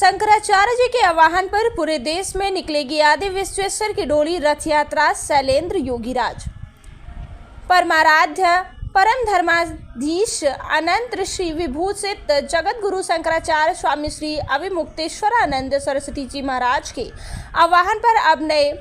शंकराचार्य जी के आह्वान पर पूरे देश में निकलेगी आदि विश्वेश्वर की डोली रथ यात्रा। शैलेंद्र योगीराज परमाराध्य परम धर्माधीश अनंत श्री विभूषित जगत गुरु शंकराचार्य स्वामी श्री अविमुक्तेश्वरानंद सरस्वती जी महाराज के आह्वान पर अब नए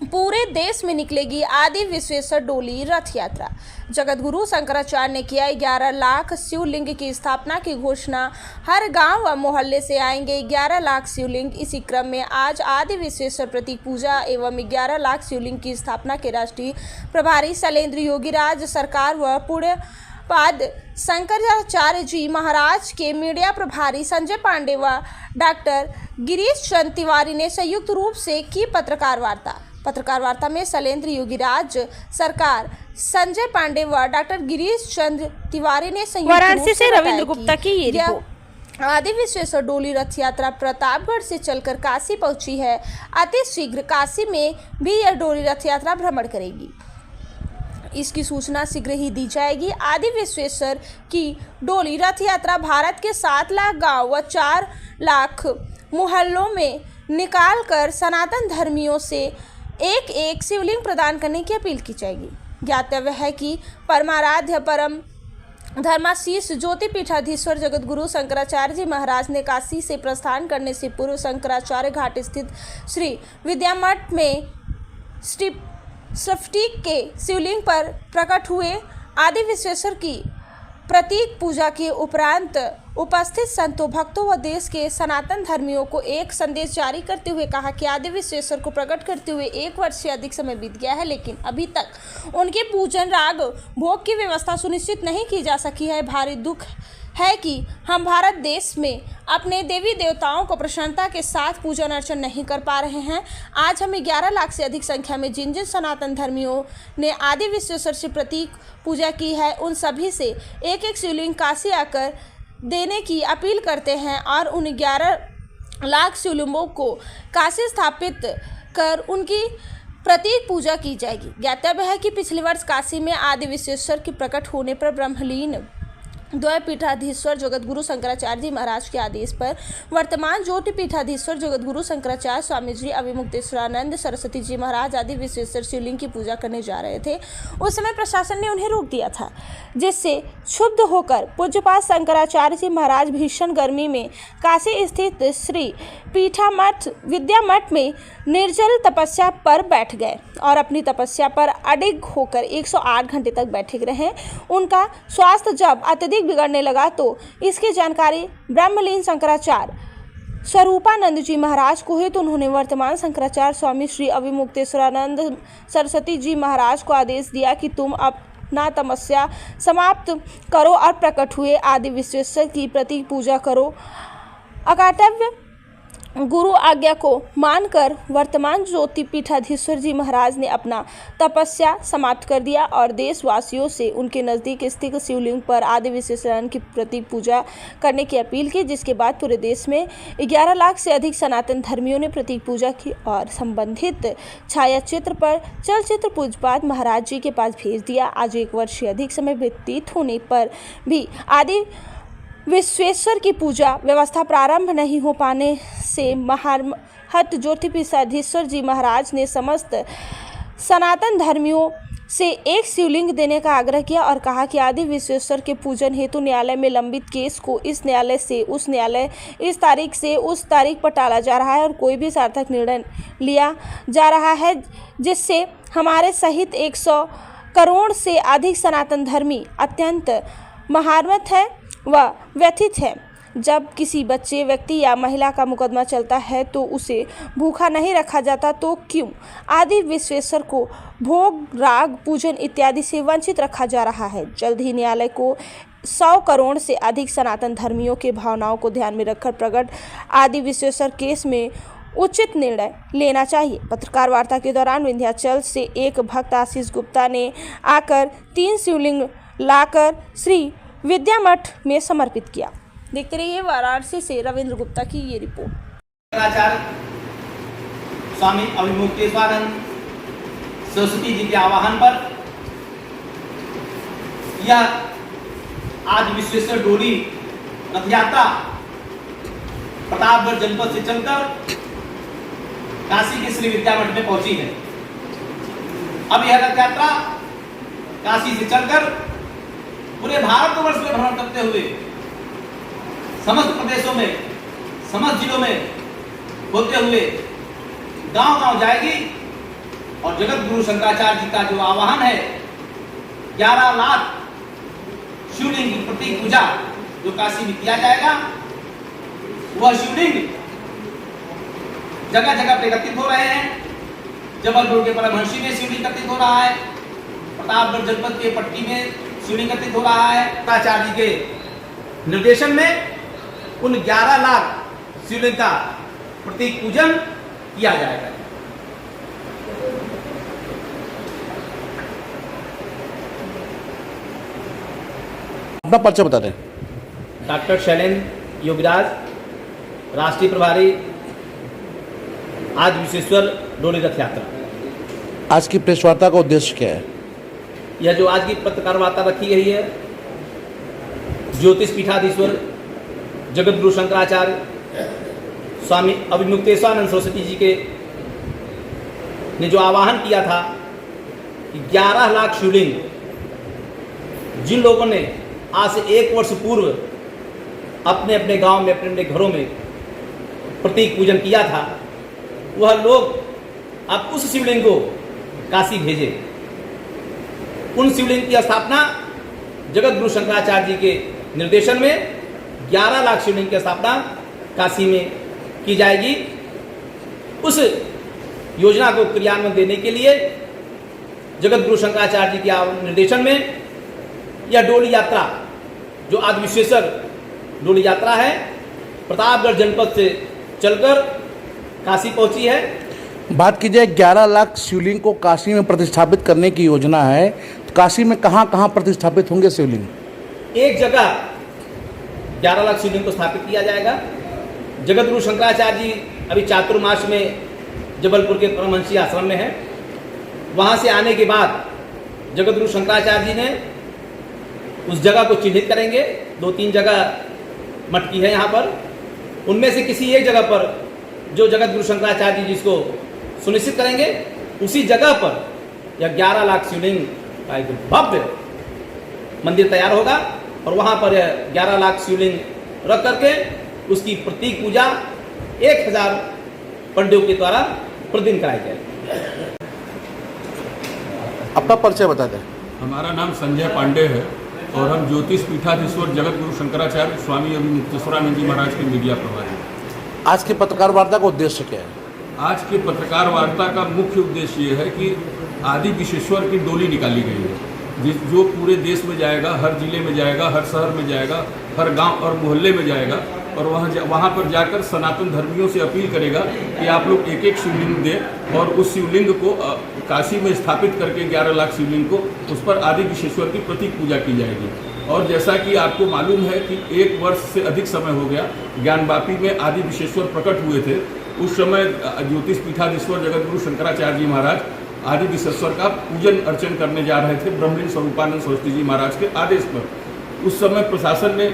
पूरे देश में निकलेगी आदि विश्वेश्वर डोली रथ यात्रा। जगत गुरु शंकराचार्य ने किया 11 लाख शिवलिंग की स्थापना की घोषणा। हर गांव व मोहल्ले से आएंगे 11 लाख शिवलिंग। इसी क्रम में आज आदि विश्वेश्वर प्रतीक पूजा एवं 11 लाख शिवलिंग की स्थापना के राष्ट्रीय प्रभारी शैलेंद्र योगीराज सरकार व पूज्यपाद शंकराचार्य जी महाराज के मीडिया प्रभारी संजय पांडे व डॉक्टर गिरीश चंद्र तिवारी ने संयुक्त रूप से की पत्रकार वार्ता में शैलेंद्र योगीराज सरकार संजय पांडे व डॉक्टर गिरीश चंद्र तिवारी ने वाराणसी से रविंद्र गुप्ता की ये रिपोर्ट। आदि विश्वेश्वर डोली रथ यात्रा प्रतापगढ़ से चलकर काशी पहुंची है। अति शीघ्र काशी में भी यह डोली रथ यात्रा भ्रमण करेगी। इसकी सूचना शीघ्र ही दी जाएगी। आदि विश्वेश्वर की डोली रथ यात्रा भारत के 7 लाख गांव व 4 लाख मोहल्लों में निकालकर सनातन धर्मियों से एक एक शिवलिंग प्रदान करने की अपील की जाएगी। ज्ञातव्य है कि परमाराध्य परम धर्माशीष ज्योतिपीठाधीश्वर जगत गुरु शंकराचार्य जी महाराज ने काशी से प्रस्थान करने से पूर्व शंकराचार्य घाट स्थित श्री विद्यामठ में स्फटिक के शिवलिंग पर प्रकट हुए। आदि विश्वेश्वर की प्रतीक पूजा के उपरांत उपस्थित संतों भक्तों व देश के सनातन धर्मियों को एक संदेश जारी करते हुए कहा कि आदि विश्वेश्वर को प्रकट करते हुए 1 वर्ष से अधिक समय बीत गया है, लेकिन अभी तक उनके पूजन राग भोग की व्यवस्था सुनिश्चित नहीं की जा सकी है। भारी दुख है कि हम भारत देश में अपने देवी देवताओं को प्रसन्नता के साथ पूजन अर्चन नहीं कर पा रहे हैं। आज हमें 11 लाख से अधिक संख्या में जिन जिन सनातन धर्मियों ने आदि विश्वेश्वर से प्रतीक पूजा की है, उन सभी से एक एक शिवलिंग काशी आकर देने की अपील करते हैं और उन 11 लाख शिवलिंगों को काशी स्थापित कर उनकी प्रतीक पूजा की जाएगी। ज्ञातव्य है कि पिछले वर्ष काशी में आदि विश्वेश्वर के प्रकट होने पर ब्रह्मलीन द्वैपीठाधीश्वर जगत गुरु शंकराचार्य जी महाराज के आदेश पर वर्तमान ज्योतिपीठाधीश्वर जगत गुरु शंकराचार्य स्वामी श्री अविमुक्तेश्वरानंद सरस्वती जी महाराज आदि विश्वेश्वर शिवलिंग की पूजा करने जा रहे थे। उस समय प्रशासन ने उन्हें रोक दिया था, जिससे क्षुब्ध होकर पूज्यपाद शंकराचार्य जी महाराज भीषण गर्मी में काशी स्थित श्री पीठामठ विद्यामठ में निर्जल तपस्या पर बैठ गए और अपनी तपस्या पर अडिग होकर 108 घंटे तक बैठे रहे। उनका स्वास्थ्य जब अत्यधिक बिगड़ने लगा तो इसकी जानकारी ब्रह्मलीन शंकराचार्य स्वरूपानंद जी महाराज को हुई, तो उन्होंने वर्तमान शंकराचार्य स्वामी श्री अविमुक्तेश्वरानंद सरस्वती जी महाराज को आदेश दिया कि तुम अपना तपस्या समाप्त करो और प्रकट हुए आदि विश्वेश्वर की प्रतीक पूजा करो। अकाटव्य गुरु आज्ञा को मानकर वर्तमान ज्योतिपीठाधीश्वर जी महाराज ने अपना तपस्या समाप्त कर दिया और देशवासियों से उनके नज़दीक स्थित शिवलिंग पर आदि विश्वेश्वर की प्रतीक पूजा करने की अपील की, जिसके बाद पूरे देश में 11 लाख से अधिक सनातन धर्मियों ने प्रतीक पूजा की और संबंधित छायाचित्र पर चलचित्र पूज्यपाद महाराज जी के पास भेज दिया। आज 1 वर्ष से अधिक समय व्यतीत होने पर भी आदि विश्वेश्वर की पूजा व्यवस्था प्रारंभ नहीं हो पाने से महामहत ज्योतिपीठाधीश्वर जी महाराज ने समस्त सनातन धर्मियों से एक शिवलिंग देने का आग्रह किया और कहा कि आदि विश्वेश्वर के पूजन हेतु न्यायालय में लंबित केस को इस न्यायालय से उस न्यायालय, इस तारीख से उस तारीख पर टाला जा रहा है और कोई भी सार्थक निर्णय लिया जा रहा है, जिससे हमारे सहित 100 करोड़ से अधिक सनातन धर्मी अत्यंत महार्मत है व व्यथित है। जब किसी बच्चे, व्यक्ति या महिला का मुकदमा चलता है तो उसे भूखा नहीं रखा जाता, तो क्यों आदि विश्वेश्वर को भोग, राग, पूजन इत्यादि से वंचित रखा जा रहा है। जल्द ही न्यायालय को 100 करोड़ से अधिक सनातन धर्मियों के भावनाओं को ध्यान में रखकर प्रकट आदि विश्वेश्वर केस में उचित निर्णय लेना चाहिए। पत्रकार वार्ता के दौरान विंध्याचल से एक भक्त आशीष गुप्ता ने आकर 3 शिवलिंग लाकर श्री विद्यामठ में समर्पित किया। देखते रहिए वाराणसी से रविंद्र गुप्ता की ये रिपोर्ट। स्वामी अविमुक्तेश्वरानंद सरस्वती जी के आह्वान पर यह आज विश्वेश्वर डोली रथ यात्रा प्रतापगढ़ जनपद से चलकर काशी के श्री विद्या मठ में पहुंची है। अब यह रथ यात्रा काशी से चलकर पूरे भारतवर्ष में भ्रमण करते हुए समस्त प्रदेशों में, समस्त जिलों में होते हुए गांव-गांव जाएगी और जगत गुरु शंकराचार्य जी का जो आह्वान है 11 लाख शिवलिंग की प्रतीक पूजा जो काशी में किया जाएगा, वह शिवलिंग जगह जगह पे एकत्रित हो रहे हैं। जबलपुर के परमहंसी में शिवलिंग एकत्रित हो रहा है, प्रतापगढ़ जनपद के पट्टी में शिवलिंग एकत्रित हो रहा है। शंकराचार्य जी के निर्देशन में उन 11 लाख शिवलिंग का प्रतीक पूजन किया जाएगा। अपना परिचय बता दें। डॉक्टर शैलेंद्र योगराज, राष्ट्रीय प्रभारी आदि विश्वेश्वर डोली रथ यात्रा। आज की प्रेस वार्ता का उद्देश्य क्या है? यह जो आज की पत्रकार वार्ता रखी गई है, ज्योतिष पीठाधीश्वर जगत गुरु शंकराचार्य स्वामी अभिमुक्तेश्वरानंद सरस्वती जी के ने जो आह्वान किया था कि 11 लाख शिवलिंग जिन लोगों ने आज से 1 वर्ष पूर्व अपने अपने गांव में, अपने अपने घरों में प्रतीक पूजन किया था, वह लोग अब उस शिवलिंग को काशी भेजे। उन शिवलिंग की स्थापना जगत गुरु शंकराचार्य जी के निर्देशन में 11 लाख शिवलिंग की स्थापना काशी में की जाएगी। उस योजना को क्रियान्वयन देने के लिए जगत गुरु शंकराचार्य जी के निर्देशन में यह डोली यात्रा जो आदि विश्वेश्वर डोली यात्रा है, प्रतापगढ़ जनपद से चलकर काशी पहुंची है। बात की जाए 11 लाख शिवलिंग को काशी में प्रतिष्ठापित करने की योजना है, तो काशी में कहाँ कहाँ प्रतिष्ठापित होंगे शिवलिंग? एक जगह 11 लाख शिवलिंग को स्थापित किया जाएगा। जगत गुरु शंकराचार्य जी अभी चातुर्मास में जबलपुर के परमहंसी आश्रम में है। वहाँ से आने के बाद जगत गुरु शंकराचार्य जी ने उस जगह को चिन्हित करेंगे। 2-3 जगह मठ की है यहाँ पर, उनमें से किसी एक जगह पर जो जगत गुरु शंकराचार्य जी जिसको सुनिश्चित करेंगे, उसी जगह पर यह 11 लाख शिवलिंग का एक भव्य मंदिर तैयार होगा और वहाँ पर 11 लाख शिवलिंग रख करके उसकी प्रतीक पूजा 1000 पंडितों के द्वारा प्रतिदिन कराई जाएगी। अपना परिचय बता दें। हमारा नाम संजय पांडे है और हम ज्योतिष पीठाधीश्वर जगत गुरु शंकराचार्य स्वामी अभिमुक्तेश्वरानंद जी महाराज के मीडिया प्रभारी हैं। आज की पत्रकार वार्ता का उद्देश्य क्या है? आज के पत्रकार वार्ता का मुख्य उद्देश्य ये है कि आदि विश्वेश्वर की डोली निकाली गई है, जो पूरे देश में जाएगा, हर जिले में जाएगा, हर शहर में जाएगा, हर गांव और मोहल्ले में जाएगा और वहाँ पर जाकर सनातन धर्मियों से अपील करेगा कि आप लोग एक एक शिवलिंग दें और उस शिवलिंग को काशी में स्थापित करके 11 लाख शिवलिंग को उस पर आदि विश्वेश्वर की प्रतीक पूजा की जाएगी। और जैसा कि आपको मालूम है कि 1 वर्ष से अधिक समय हो गया ज्ञानवापी में आदि विश्वेश्वर प्रकट हुए थे। उस समय ज्योतिष पीठाधीश्वर जगत गुरु शंकराचार्य जी महाराज आदि विश्वेश्वर का पूजन अर्चन करने जा रहे थे ब्रह्मलीन स्वरूपानंद सरस्वती जी महाराज के आदेश पर। उस समय प्रशासन ने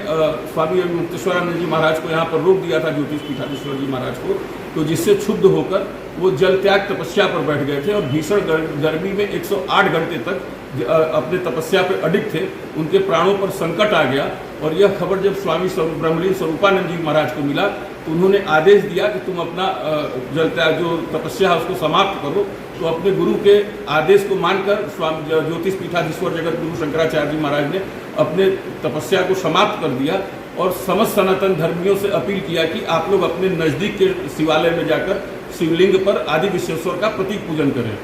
स्वामी अभिमुक्तेश्वरानंद जी महाराज को यहाँ पर रोक दिया था, ज्योतिष पीठाधीश्वर जी महाराज को, तो जिससे क्षुब्ध होकर वो जल त्याग तपस्या पर बैठ गए थे और भीषण गर्मी में 108 घंटे तक अपने तपस्या पर अडिग थे। उनके प्राणों पर संकट आ गया और यह खबर जब स्वामी ब्रह्मलीन स्वरूपानंद जी महाराज को मिला तो उन्होंने आदेश दिया कि तुम अपना जल त्याग जो तपस्या है उसको समाप्त करो। तो अपने गुरु के आदेश को मानकर स्वामी ज्योतिष पीठाधीश्वर जगत गुरु शंकराचार्य जी महाराज ने अपने तपस्या को समाप्त कर दिया और समस्त सनातन धर्मियों से अपील किया कि आप लोग अपने नज़दीक के शिवालय में जाकर शिवलिंग पर आदि विश्वेश्वर का प्रतीक पूजन करें।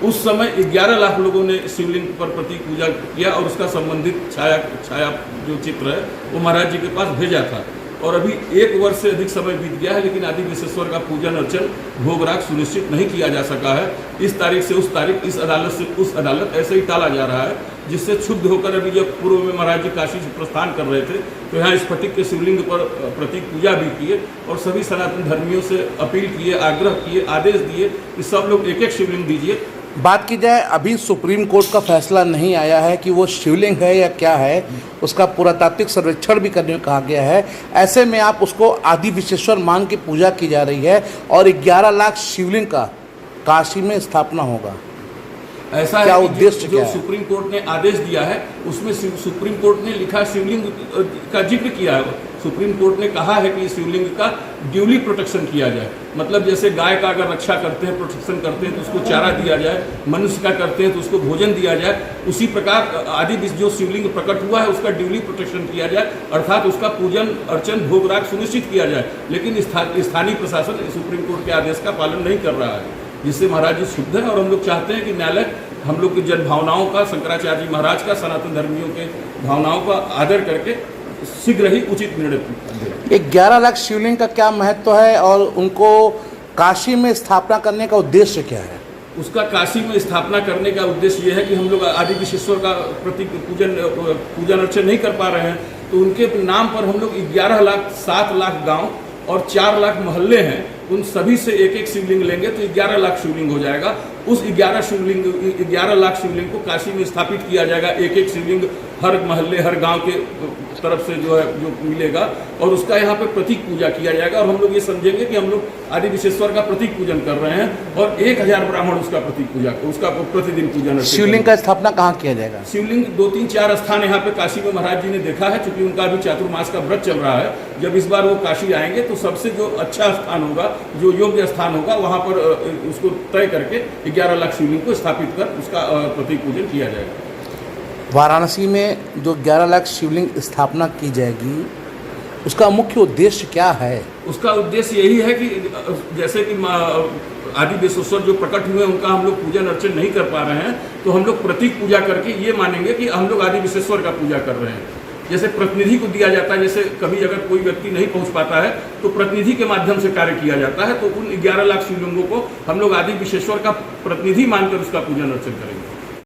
उस समय 11 लाख लोगों ने शिवलिंग पर प्रतीक पूजा किया और उसका संबंधित छाया जो चित्र है वो महाराज जी के पास भेजा था। और अभी 1 वर्ष से अधिक समय बीत गया है लेकिन आदि विश्वेश्वर का पूजन अर्चन भोग राग सुनिश्चित नहीं किया जा सका है। इस तारीख से उस तारीख, इस अदालत से उस अदालत ऐसे ही टाला जा रहा है, जिससे क्षुब्ध होकर अभी जब पूर्व में महाराज जी काशी से प्रस्थान कर रहे थे तो यहाँ स्फटिक के शिवलिंग पर प्रतीक पूजा भी किए और सभी सनातन धर्मियों से अपील किए, आग्रह किए, आदेश दिए कि सब लोग एक एक शिवलिंग दीजिए बात की जाए, अभी सुप्रीम कोर्ट का फैसला नहीं आया है कि वो शिवलिंग है या क्या है, उसका पुरातात्विक सर्वेक्षण भी करने को कहा गया है। ऐसे में आप उसको आदि विश्वेश्वर मान की पूजा की जा रही है और 11 लाख शिवलिंग का काशी में स्थापना होगा। ऐसा क्या है कि उद्देश्य जो क्या है? सुप्रीम कोर्ट ने आदेश दिया है उसमें सुप्रीम कोर्ट ने लिखा शिवलिंग का जिक्र किया है। सुप्रीम कोर्ट ने कहा है कि शिवलिंग का ड्यूली प्रोटेक्शन किया जाए, मतलब जैसे गाय का अगर रक्षा करते हैं, प्रोटेक्शन करते हैं तो उसको चारा दिया जाए, मनुष्य का करते हैं तो उसको भोजन दिया जाए, उसी प्रकार आदि जो शिवलिंग प्रकट हुआ है उसका ड्यूली प्रोटेक्शन किया जाए, अर्थात उसका पूजन अर्चन भोग राग सुनिश्चित किया जाए। लेकिन स्थानीय प्रशासन सुप्रीम कोर्ट के आदेश का पालन नहीं कर रहा है, जिससे महाराज जी शुद्ध है। और हम लोग चाहते हैं कि न्यायालय हम लोग की जन भावनाओं का, शंकराचार्य जी महाराज का, सनातन धर्मियों के भावनाओं का आदर करके शीघ्र ही उचित निर्णय दे। 11 लाख शिवलिंग का क्या महत्व है और उनको काशी में स्थापना करने का उद्देश्य क्या है? उसका काशी में स्थापना करने का उद्देश्य ये है कि हम लोग आदि विश्वेश्वर का प्रति पूजन अर्चन नहीं कर पा रहे हैं, तो उनके नाम पर हम लोग 11 लाख 7 लाख गाँव और 4 लाख मोहल्ले हैं, उन सभी से एक एक शिवलिंग लेंगे तो 11 लाख शिवलिंग हो जाएगा। उस 11 लाख शिवलिंग को काशी में स्थापित किया जाएगा। एक एक शिवलिंग हर मोहल्ले हर गांव के तरफ से जो मिलेगा और उसका यहाँ पे प्रतीक पूजा किया जाएगा। और हम लोग ये समझेंगे कि हम लोग आदि विश्वेश्वर का प्रतीक पूजन कर रहे हैं और 1000 ब्राह्मण उसका प्रतीक पूजा, उसका प्रतिदिन पूजन। शिवलिंग का स्थापना कहाँ किया जाएगा? शिवलिंग 2, 3, 4 स्थान यहाँ पे काशी में महाराज जी ने देखा है, क्योंकि उनका अभी चातुर्मास का व्रत चल रहा है। जब इस बार वो काशी आएंगे तो सबसे जो अच्छा स्थान होगा, जो योग्य स्थान होगा, वहाँ पर उसको तय करके 11 लाख शिवलिंग को स्थापित कर उसका प्रतीक पूजन किया जाएगा। वाराणसी में जो 11 लाख शिवलिंग स्थापना की जाएगी, उसका मुख्य उद्देश्य क्या है? उसका उद्देश्य यही है कि जैसे कि आदि विश्वेश्वर जो प्रकट हुए उनका हम लोग पूजन अर्चन नहीं कर पा रहे हैं, तो हम लोग प्रतीक पूजा करके ये मानेंगे कि हम लोग आदि विश्वेश्वर का पूजा कर रहे हैं। जैसे प्रतिनिधि को दिया जाता है, जैसे कभी अगर कोई व्यक्ति नहीं पहुंच पाता है तो प्रतिनिधि के माध्यम से कार्य किया जाता है, तो उन 11 लाख शिवलिंगों को हम लोग आदि विश्वेश्वर का प्रतिनिधि मानकर उसका पूजन अर्चन करेंगे।